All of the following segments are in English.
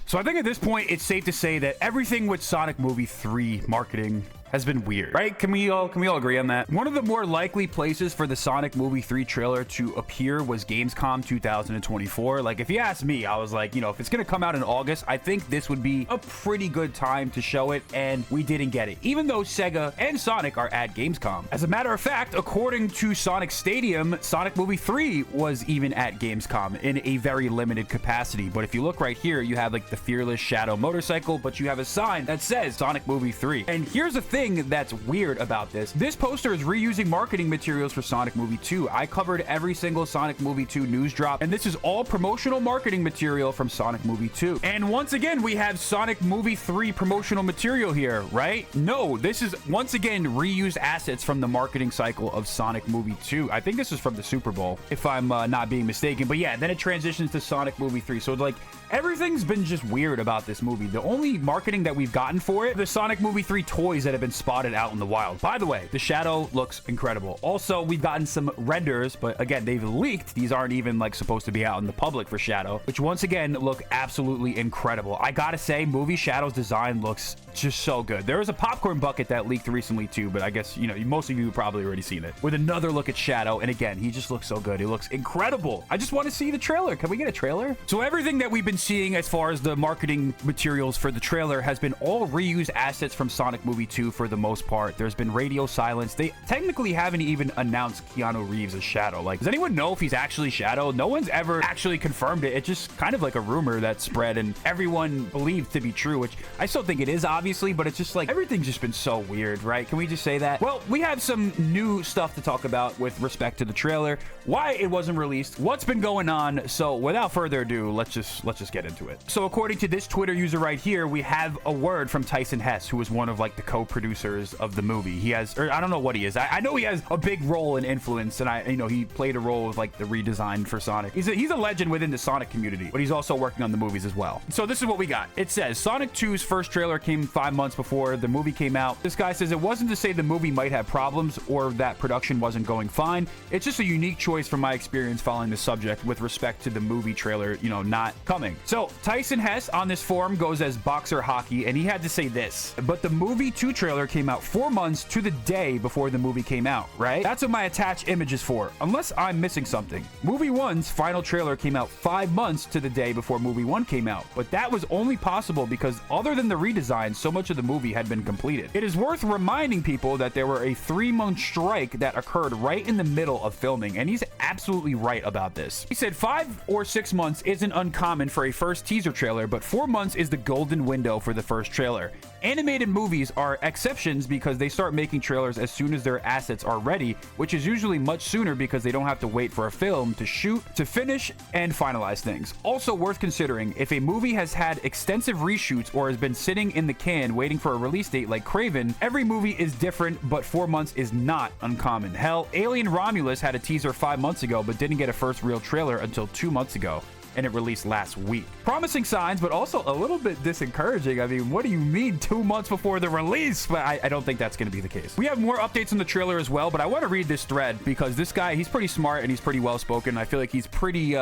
So I think at this point, it's safe to say that everything with Sonic Movie 3 marketing has been weird, right? Can we all agree on that? One of the more likely places for the Sonic Movie 3 trailer to appear was Gamescom 2024. Like, if you ask me, I was like, you know, if it's gonna come out in August, I think this would be a pretty good time to show it, and we didn't get it, even though Sega and Sonic are at Gamescom. As a matter of fact, according to Sonic Stadium, Sonic Movie 3 was even at Gamescom in a very limited capacity. But if you look right here, you have like the Fearless Shadow motorcycle, but you have a sign that says Sonic Movie 3. And here's the thing that's weird about this. This poster is reusing marketing materials for Sonic Movie 2. I covered every single Sonic Movie 2 news drop, and this is all promotional marketing material from Sonic Movie 2. And once again, we have Sonic Movie 3 promotional material here, right? No, this is once again reused assets from the marketing cycle of Sonic Movie 2. I think this is from the Super Bowl, if I'm not being mistaken. But yeah, then it transitions to Sonic Movie 3. So like, everything's been just weird about this movie. The only marketing that we've gotten for it, the Sonic Movie 3 toys that have been spotted out in the wild. By the way, the shadow looks incredible. Also, we've gotten some renders, but again, they've leaked. These aren't even like supposed to be out in the public for Shadow, which once again look absolutely incredible. I gotta say, movie Shadow's design looks just so good. There was a popcorn bucket that leaked recently too, but I guess, you know, most of you have probably already seen it. With another look at Shadow, and again, he just looks so good. He looks incredible. I just want to see the trailer. Can we get a trailer? So everything that we've been seeing as far as the marketing materials for the trailer has been all reused assets from Sonic Movie 2 for the most part. There's been radio silence. They technically haven't even announced Keanu Reeves as Shadow. Like, does anyone know if he's actually Shadow? No one's ever actually confirmed it. It's just kind of like a rumor that spread and everyone believed to be true, which I still think it is, obviously, but it's just like, everything's just been so weird, right? Can we just say that? Well, we have some new stuff to talk about with respect to the trailer, why it wasn't released, what's been going on. So without further ado, let's just get into it. So according to this Twitter user right here, we have a word from Tyson Hess, who was one of like the co-producers of the movie. He has, or I don't know what he is. I know he has a big role in influence, and he played a role with like the redesign for Sonic. He's a legend within the Sonic community, but he's also working on the movies as well. So this is what we got. It says Sonic 2's first trailer came 5 months before the movie came out. This guy says it wasn't to say the movie might have problems or that production wasn't going fine. It's just a unique choice from my experience following the subject with respect to the movie trailer, not coming. So Tyson Hess on this forum goes as Boxer Hockey, and he had to say this: but the movie 2 trailer came out 4 months to the day before the movie came out, right? That's what my attached image is for, unless I'm missing something. Movie 1's final trailer came out 5 months to the day before movie 1 came out, but that was only possible because other than the redesign, so much of the movie had been completed. It is worth reminding people that there were a 3-month strike that occurred right in the middle of filming, and he's absolutely right about this. He said 5 or 6 months isn't uncommon for a first teaser trailer, but 4 months is the golden window for the first trailer. Animated movies are exceptions because they start making trailers as soon as their assets are ready, which is usually much sooner because they don't have to wait for a film to shoot, to finish, and finalize things. Also worth considering, if a movie has had extensive reshoots or has been sitting in the can waiting for a release date like Craven, every movie is different, but 4 months is not uncommon. Hell, Alien Romulus had a teaser 5 months ago, but didn't get a first real trailer until 2 months ago, and it released last week. Promising signs, but also a little bit disencouraging. I mean, what do you mean 2 months before the release? But I don't think that's going to be the case. We have more updates on the trailer as well, but I want to read this thread because this guy, he's pretty smart and he's pretty well spoken. I feel like he's pretty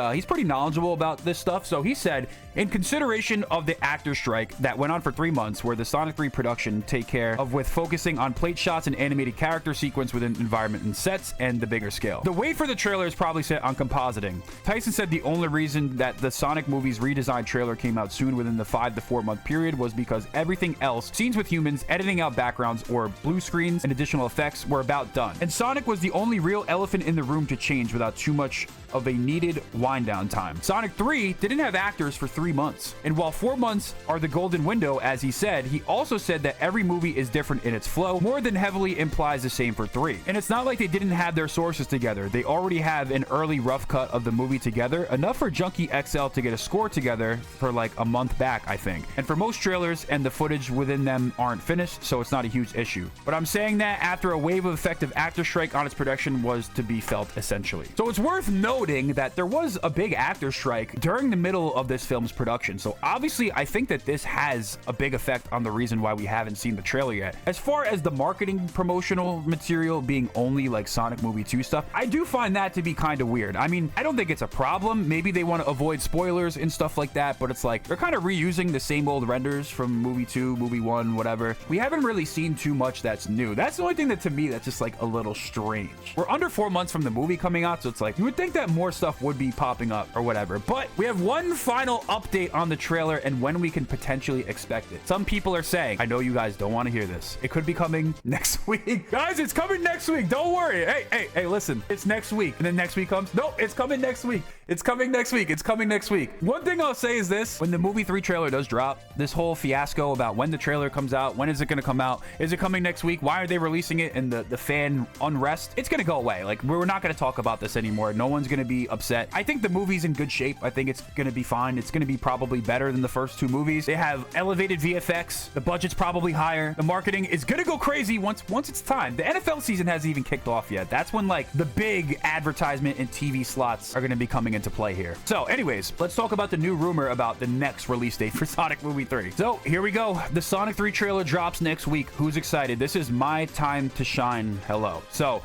knowledgeable about this stuff. So he said, in consideration of the actor strike that went on for 3 months, where the Sonic 3 production take care of with focusing on plate shots and animated character sequence within environment and sets and the bigger scale. The wait for the trailer is probably set on compositing. Tyson said the only reason that the Sonic movie's redesigned trailer came out soon within the 5 to 4 month period was because everything else, scenes with humans, editing out backgrounds, or blue screens and additional effects, were about done. And Sonic was the only real elephant in the room to change without too much of a needed wind down time. Sonic 3 didn't have actors for 3 months. And while 4 months are the golden window, as he said, he also said that every movie is different in its flow, more than heavily implies the same for 3. And it's not like they didn't have their sources together. They already have an early rough cut of the movie together, enough for Junkie XL to get a score together for like a month back, I think. And for most trailers, and the footage within them aren't finished, so it's not a huge issue. But I'm saying that after a wave of effective actor strike on its production was to be felt, essentially. So it's worth noting that there was a big actor strike during the middle of this film's production. So obviously, I think that this has a big effect on the reason why we haven't seen the trailer yet. As far as the marketing promotional material being only like Sonic Movie 2 stuff, I do find that to be kind of weird. I mean, I don't think it's a problem. Maybe they want to avoid spoilers and stuff like that, but it's like they're kind of reusing the same old renders from movie 2, movie 1, whatever. We haven't really seen too much that's new. That's the only thing that to me that's just like a little strange. We're under 4 months from the movie coming out, so it's like you would think that more stuff would be popping up or whatever. But we have one final update on the trailer and when we can potentially expect it. Some people are saying, I know you guys don't want to hear this, it could be coming next week. Guys, it's coming next week. Don't worry. Hey, listen, it's next week. And then next week comes, nope, it's coming next week. It's coming next week. It's coming next week. One thing I'll say is this: when the movie 3 trailer does drop, this whole fiasco about when the trailer comes out, when is it going to come out, is it coming next week, why are they releasing it, and the fan unrest, it's going to go away. Like, we're not going to talk about this anymore. No one's going to be upset. I think the movie's in good shape. I think it's going to be fine. It's going to be probably better than the first 2 movies. They have elevated VFX. The budget's probably higher. The marketing is going to go crazy once it's time. The NFL season hasn't even kicked off yet. That's when like the big advertisement and TV slots are going to be coming into play here. So anyways, let's talk about the new rumor about the next release date for Sonic Movie 3. So here we go. The Sonic 3 trailer drops next week. Who's excited? This is my time to shine. Hello. So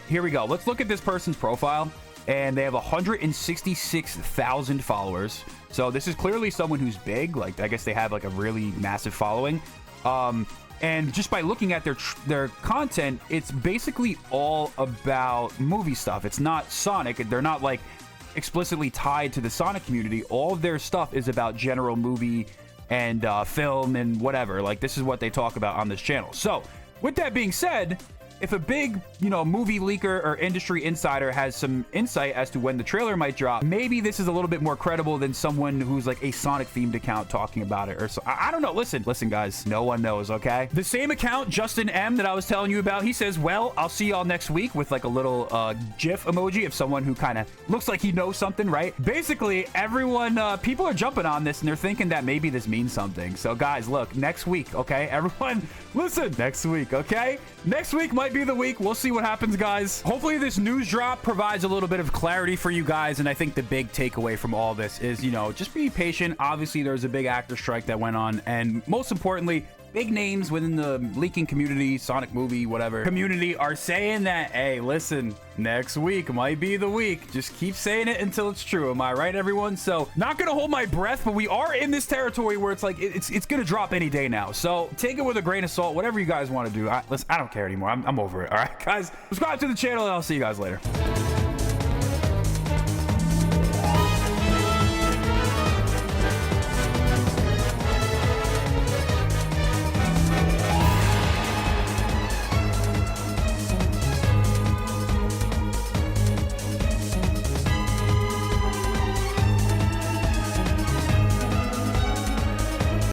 here we go. Let's look at this person's profile. And they have 166,000 followers. So this is clearly someone who's big. Like, I guess they have like a really massive following. And just by looking at their content, it's basically all about movie stuff. It's not Sonic. They're not like explicitly tied to the Sonic community. All of their stuff is about general movie and film and whatever. Like, this is what they talk about on this channel. So with that being said, if a big, movie leaker or industry insider has some insight as to when the trailer might drop, maybe this is a little bit more credible than someone who's like a Sonic themed account talking about it or so. I don't know. Listen, guys, no one knows. Okay. The same account, Justin M, that I was telling you about, he says, well, I'll see y'all next week, with like a little GIF emoji of someone who kind of looks like he knows something, right? Basically, everyone, people are jumping on this and they're thinking that maybe this means something. So guys, look, next week. Okay. Everyone listen, next week. Okay. Next week might be the week. We'll see what happens, guys. Hopefully this news drop provides a little bit of clarity for you guys, and I think the big takeaway from all this is, just be patient. Obviously, there's a big actor strike that went on, and most importantly, big names within the leaking community, Sonic movie, whatever, community are saying that, hey, listen, next week might be the week. Just keep saying it until it's true. Am I right, everyone? So not going to hold my breath, but we are in this territory where it's like, it's going to drop any day now. So take it with a grain of salt, whatever you guys want to do. Listen, I don't care anymore. I'm over it. All right, guys, subscribe to the channel and I'll see you guys later.